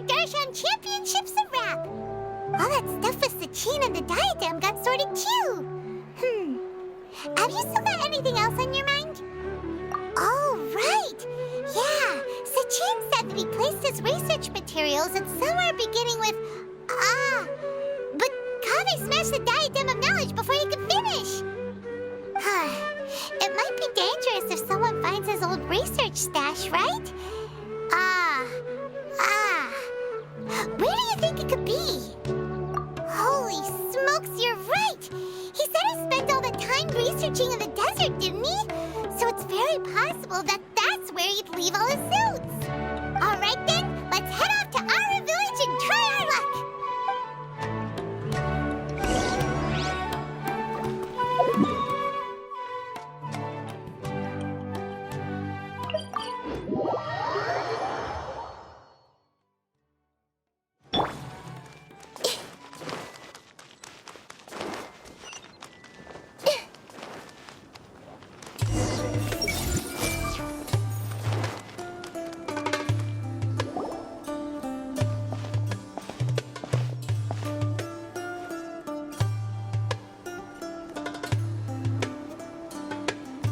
Darshan Championships a wrap. All that stuff with Sachin and the diadem got sorted too. Have you still got anything else on your mind? Oh, right. Yeah, Sachin said that he placed his research materials at somewhere beginning with but Kaveh smashed the diadem of knowledge before he could finish. It might be dangerous if someone finds his old research stash, right? Where do you think it could be? Holy smokes, you're right! He said he spent all the time researching in the desert, didn't he? So it's very possible that that's where he'd leave all his notes. All right then, let's head off to Ara Village and try our luck!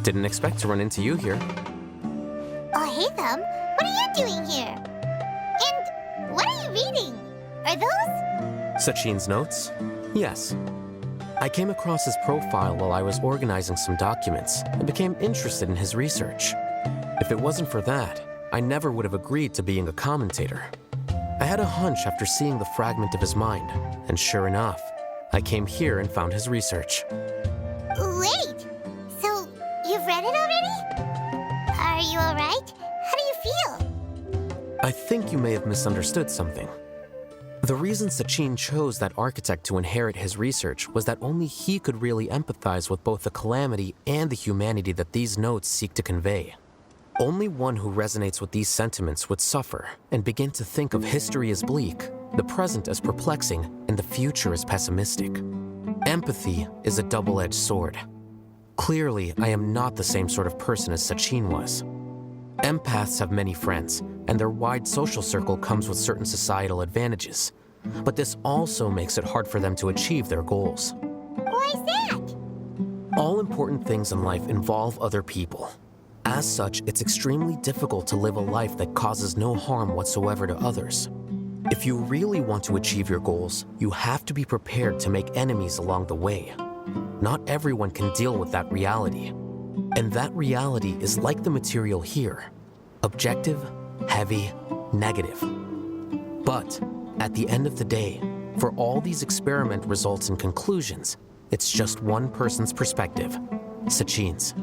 Didn't expect to run into you here. Oh, hey, Thumb. What are you doing here? And what are you reading? Are those? Sachin's notes? Yes. I came across his profile while I was organizing some documents and became interested in his research. If it wasn't for that, I never would have agreed to being a commentator. I had a hunch after seeing the fragment of his mind, and sure enough, I came here and found his research. Wait! So, you've read it already? Are you alright? How do you feel? I think you may have misunderstood something. The reason Sachin chose that architect to inherit his research was that only he could really empathize with both the calamity and the humanity that these notes seek to convey. Only one who resonates with these sentiments would suffer and begin to think of history as bleak, the present as perplexing, and the future as pessimistic. Empathy is a double-edged sword. Clearly, I am not the same sort of person as Sachin was. Empaths have many friends, and their wide social circle comes with certain societal advantages. But this also makes it hard for them to achieve their goals. Why is that? All important things in life involve other people. As such, it's extremely difficult to live a life that causes no harm whatsoever to others. If you really want to achieve your goals, you have to be prepared to make enemies along the way. Not everyone can deal with that reality. And that reality is like the material here. Objective, heavy, negative. But at the end of the day, for all these experiment results and conclusions, it's just one person's perspective, Sachin's.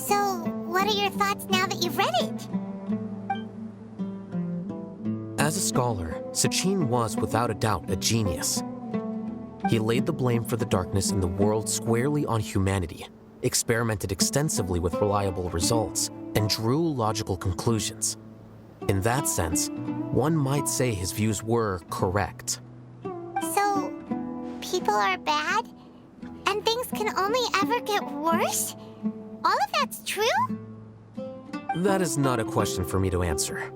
So, what are your thoughts now that you've read it? As a scholar, Sachin was without a doubt a genius. He laid the blame for the darkness in the world squarely on humanity, experimented extensively with reliable results, and drew logical conclusions. In that sense, one might say his views were correct. So, people are bad? And things can only ever get worse? All of that's true? That is not a question for me to answer.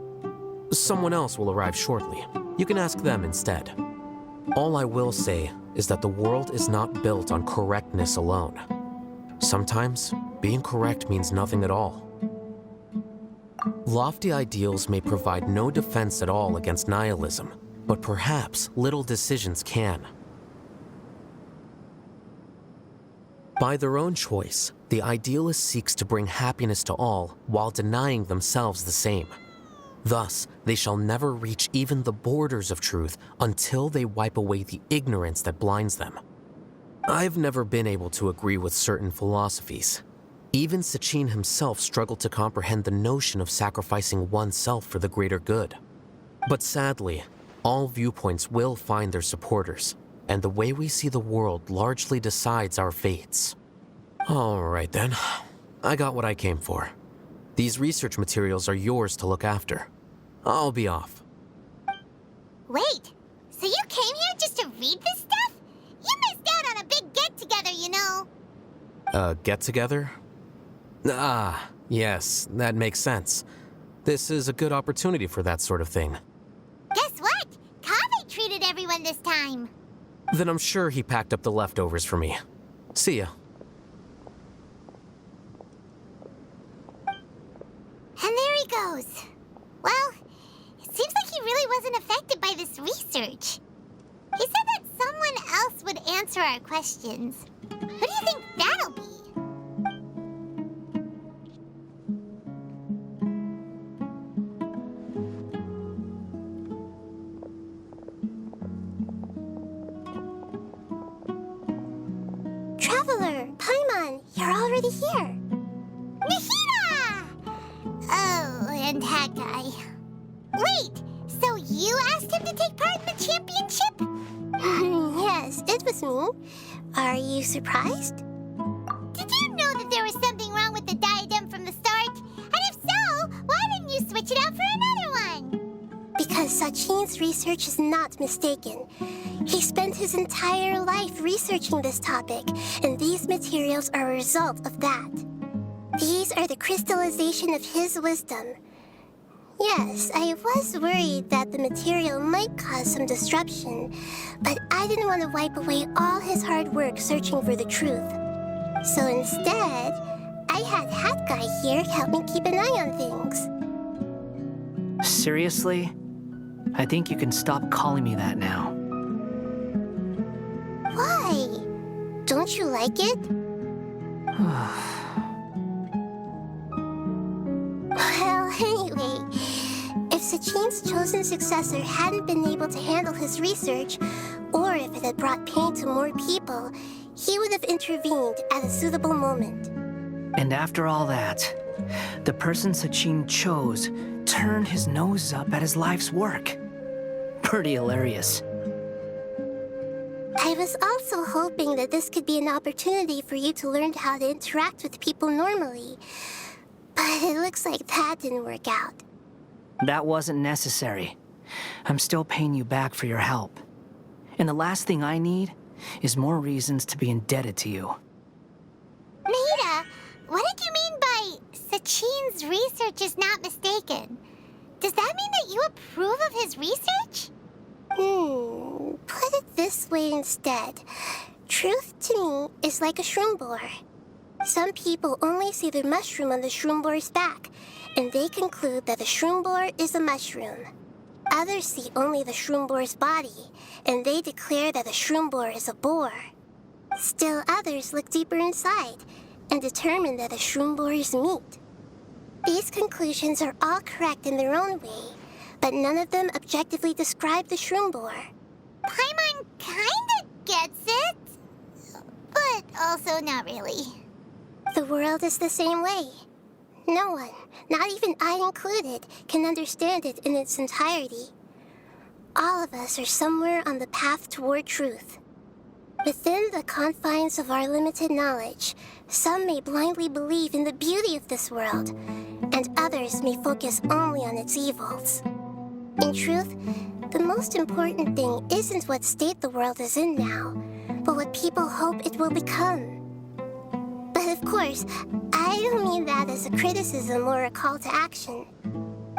Someone else will arrive shortly. You can ask them instead. All I will say is that the world is not built on correctness alone. Sometimes, being correct means nothing at all. Lofty ideals may provide no defense at all against nihilism, but perhaps little decisions can. By their own choice, the idealist seeks to bring happiness to all while denying themselves the same. Thus, they shall never reach even the borders of truth until they wipe away the ignorance that blinds them. I've never been able to agree with certain philosophies. Even Sachin himself struggled to comprehend the notion of sacrificing oneself for the greater good. But sadly, all viewpoints will find their supporters, and the way we see the world largely decides our fates. All right then, I got what I came for. These research materials are yours to look after. I'll be off. Wait, so you came here just to read this stuff? You missed out on a big get-together, you know. Get-together? Ah, yes, that makes sense. This is a good opportunity for that sort of thing. Guess what? again this time. Then I'm sure he packed up the leftovers for me. See ya. And there he goes. Well, it seems like he really wasn't affected by this research. He said that someone else would answer our questions. Who do you think that'll be? Traveler, Paimon, you're already here. Nihira! Oh, and that guy. Wait, so you asked him to take part in the championship? Yes, it was me. Are you surprised? Did you know that there was something wrong with the diadem from the start? And if so, why didn't you switch it out for another one? Because Sachin's research is not mistaken. He spent his entire life researching this topic, and these materials are a result of that. These are the crystallization of his wisdom. Yes, I was worried that the material might cause some disruption, but I didn't want to wipe away all his hard work searching for the truth. So instead, I had Hat Guy here help me keep an eye on things. Seriously? I think you can stop calling me that now. Why? Don't you like it? Well, anyway, if Sachin's chosen successor hadn't been able to handle his research, or if it had brought pain to more people, he would have intervened at a suitable moment. And after all that, the person Sachin chose turned his nose up at his life's work. Pretty hilarious. I was also hoping that this could be an opportunity for you to learn how to interact with people normally. But it looks like that didn't work out. That wasn't necessary. I'm still paying you back for your help. And the last thing I need is more reasons to be indebted to you. Nahida, what did you mean by Sachin's research is not mistaken? Does that mean that you approve of his research? Put it this way instead. Truth to me is like a shroom boar. Some people only see the mushroom on the shroom boar's back, and they conclude that the shroom boar is a mushroom. Others see only the shroom boar's body, and they declare that the shroom boar is a boar. Still others look deeper inside, and determine that the shroom boar is meat. These conclusions are all correct in their own way, but none of them objectively describe the shroom boar. Paimon kinda gets it, but also not really. The world is the same way. No one, not even I included, can understand it in its entirety. All of us are somewhere on the path toward truth. Within the confines of our limited knowledge, some may blindly believe in the beauty of this world, and others may focus only on its evils. In truth, the most important thing isn't what state the world is in now, but what people hope it will become. But of course, I don't mean that as a criticism or a call to action.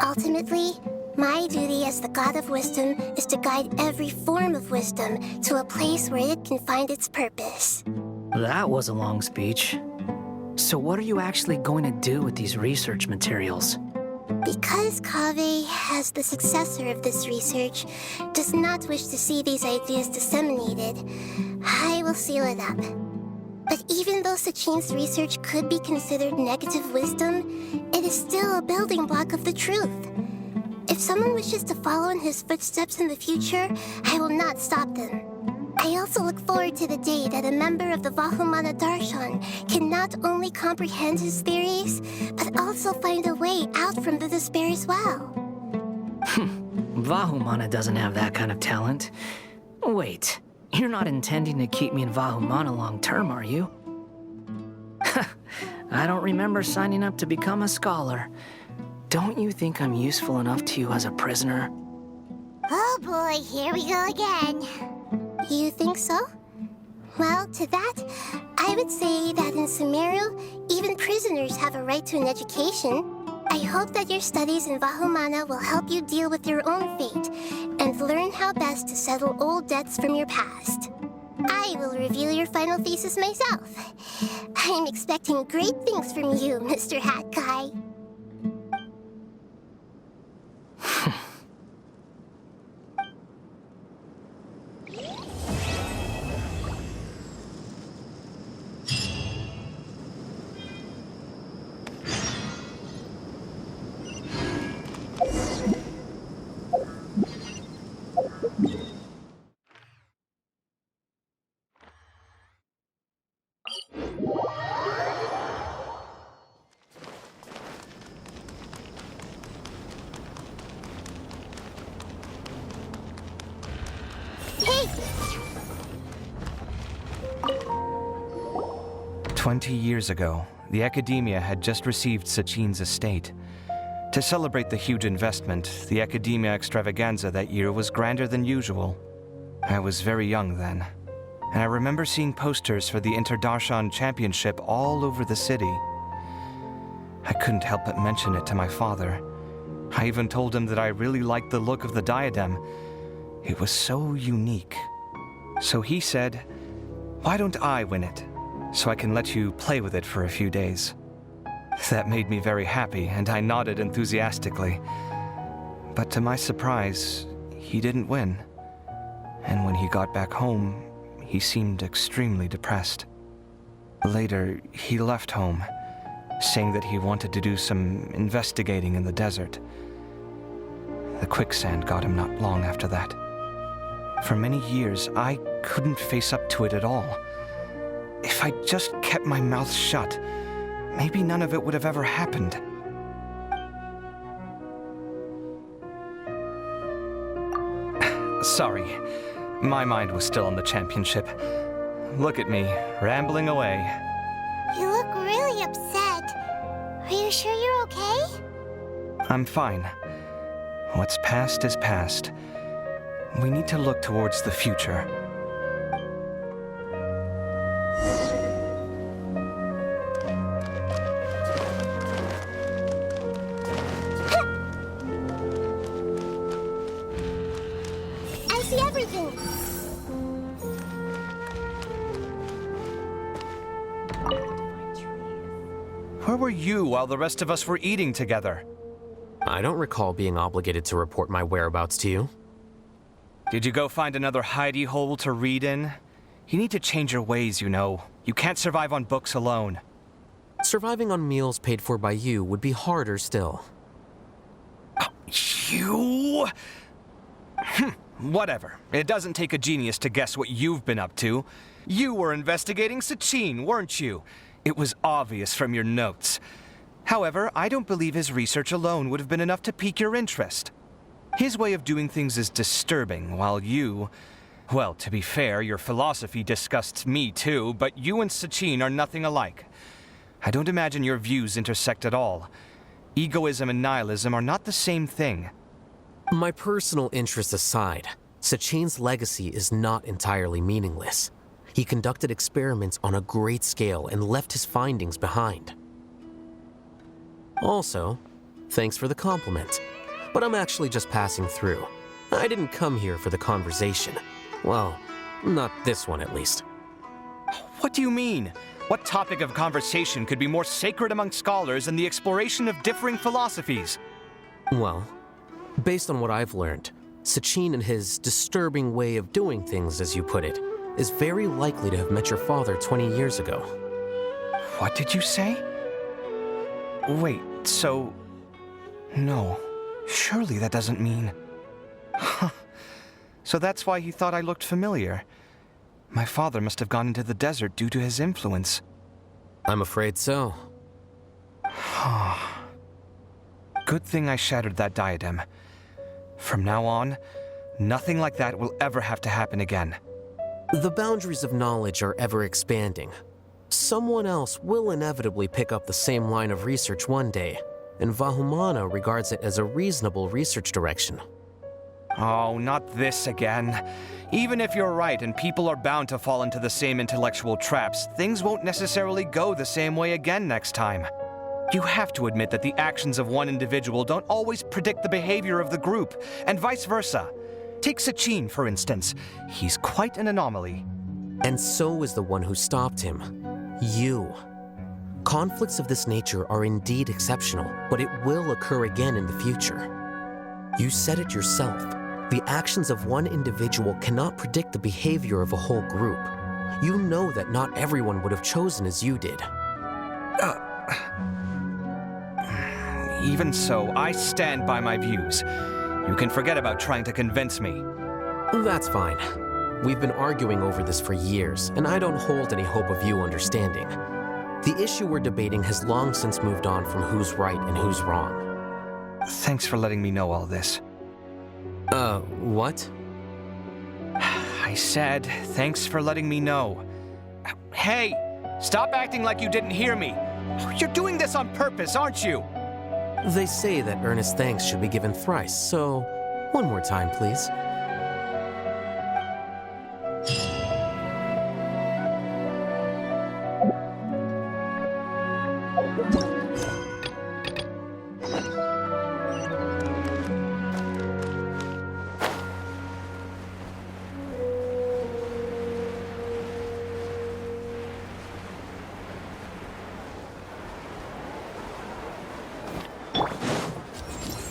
Ultimately, my duty as the God of Wisdom is to guide every form of wisdom to a place where it can find its purpose. That was a long speech. So what are you actually going to do with these research materials? Because Kaveh, as the successor of this research, does not wish to see these ideas disseminated, I will seal it up. But even though Sachin's research could be considered negative wisdom, it is still a building block of the truth. If someone wishes to follow in his footsteps in the future, I will not stop them. I also look forward to the day that a member of the Vahumana Darshan can not only comprehend his theories, but also find a way out from the despair as well. Vahumana doesn't have that kind of talent. Wait, you're not intending to keep me in Vahumana long term, are you? I don't remember signing up to become a scholar. Don't you think I'm useful enough to you as a prisoner? Oh boy, here we go again. You think so? Well, to that, I would say that in Sumeru, even prisoners have a right to an education. I hope that your studies in Vahumana will help you deal with your own fate and learn how best to settle old debts from your past. I will review your final thesis myself. I'm expecting great things from you, Mr. Hat Guy. Hey! 20 years ago, the Academia had just received Sachin's estate. To celebrate the huge investment, the Academia extravaganza that year was grander than usual. I was very young then, and I remember seeing posters for the Interdarshan Championship all over the city. I couldn't help but mention it to my father. I even told him that I really liked the look of the diadem. It was so unique. So he said, "Why don't I win it, so I can let you play with it for a few days?" That made me very happy, and I nodded enthusiastically. But to my surprise, he didn't win. And when he got back home, he seemed extremely depressed. Later, he left home, saying that he wanted to do some investigating in the desert. The quicksand got him not long after that. For many years, I couldn't face up to it at all. If I just kept my mouth shut, maybe none of it would have ever happened. Sorry, my mind was still on the championship. Look at me, rambling away. You look really upset. Are you sure you're okay? I'm fine. What's past is past. We need to look towards the future. I see everything. Where were you while the rest of us were eating together? I don't recall being obligated to report my whereabouts to you. Did you go find another hidey hole to read in? You need to change your ways, you know. You can't survive on books alone. Surviving on meals paid for by you would be harder still. You? Whatever. It doesn't take a genius to guess what you've been up to. You were investigating Sachin, weren't you? It was obvious from your notes. However, I don't believe his research alone would have been enough to pique your interest. His way of doing things is disturbing, while you... Well, to be fair, your philosophy disgusts me too, but you and Sachin are nothing alike. I don't imagine your views intersect at all. Egoism and nihilism are not the same thing. My personal interests aside, Sachin's legacy is not entirely meaningless. He conducted experiments on a great scale and left his findings behind. Also, thanks for the compliment, but I'm actually just passing through. I didn't come here for the conversation. Well, not this one at least. What do you mean? What topic of conversation could be more sacred among scholars than the exploration of differing philosophies? Well, based on what I've learned, Sachin and his disturbing way of doing things, as you put it, is very likely to have met your father 20 years ago. What did you say? Wait, so... No, surely that doesn't mean... So that's why he thought I looked familiar. My father must have gone into the desert due to his influence. I'm afraid so. Good thing I shattered that diadem. From now on, nothing like that will ever have to happen again. The boundaries of knowledge are ever expanding. Someone else will inevitably pick up the same line of research one day, and Vahumana regards it as a reasonable research direction. Oh, not this again. Even if you're right and people are bound to fall into the same intellectual traps, things won't necessarily go the same way again next time. You have to admit that the actions of one individual don't always predict the behavior of the group, and vice versa. Take Sachin, for instance. He's quite an anomaly. And so is the one who stopped him. You. Conflicts of this nature are indeed exceptional, but it will occur again in the future. You said it yourself. The actions of one individual cannot predict the behavior of a whole group. You know that not everyone would have chosen as you did. Even so, I stand by my views. You can forget about trying to convince me. That's fine. We've been arguing over this for years, and I don't hold any hope of you understanding. The issue we're debating has long since moved on from who's right and who's wrong. Thanks for letting me know all this. What? I said, thanks for letting me know. Hey, stop acting like you didn't hear me. You're doing this on purpose, aren't you? They say that earnest thanks should be given thrice, so one more time, please.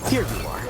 Here you are.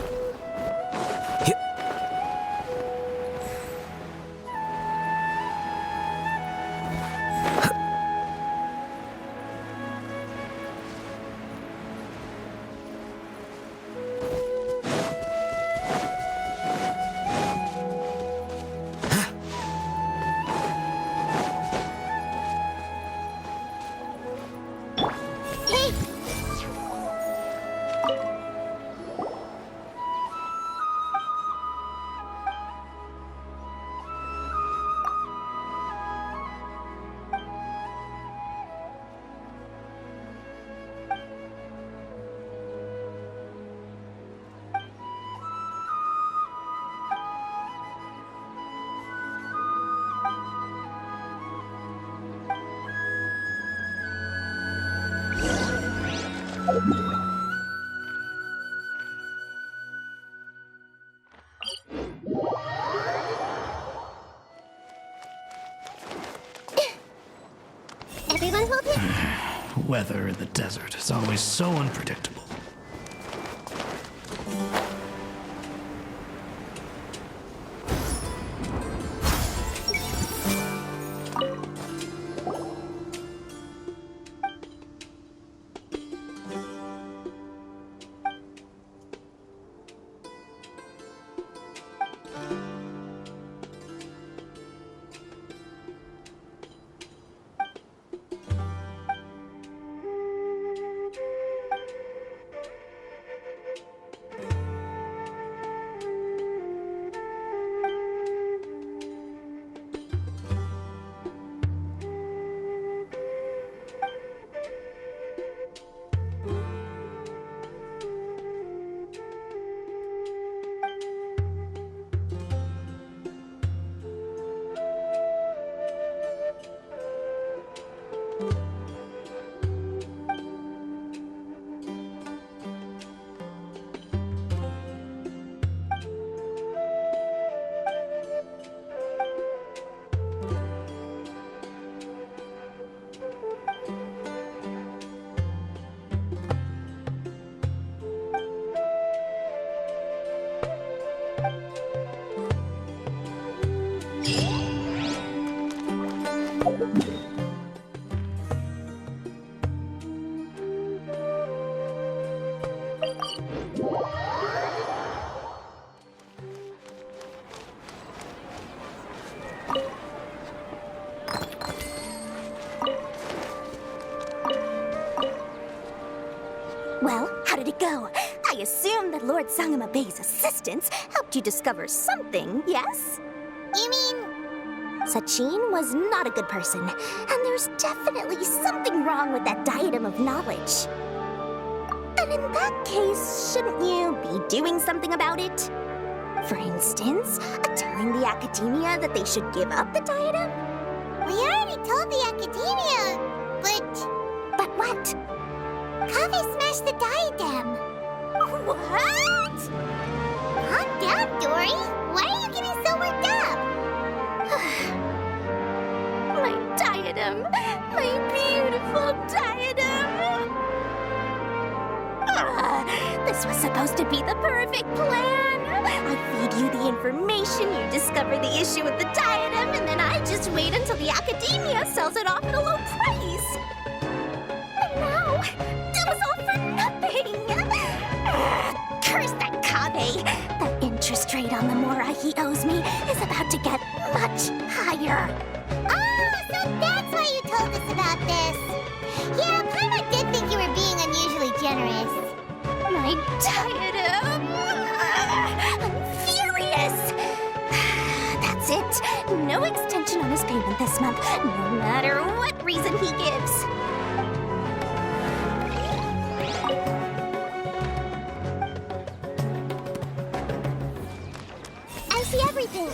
Everyone hold it. Weather in the desert is always so unpredictable. Well, how did it go? I assume that Lord Sangama Bey's assistance helped you discover something, yes? You mean... Sachin was not a good person, and there's definitely something wrong with that diadem of knowledge. And in that case, shouldn't you be doing something about it? For instance, telling the academia that they should give up the diadem? We already told the academia, but... But what? Kaveh smashed the diadem. What? Calm down, Dory. Why are you getting so worked up? My diadem! My beautiful diadem! This was supposed to be the perfect plan. I feed you the information, you discover the issue with the diadem, and then I just wait until the academia sells it off at a low price. And now, it was all for nothing. Curse that Kaveh. The interest rate on the mora he owes me is about to get much higher. Oh, so that's why you told us about this. Yeah, Paimon did think you were being unusually generous. My diadem! I'm furious! That's it. No extension on his payment this month, no matter what reason he gives. I see everything.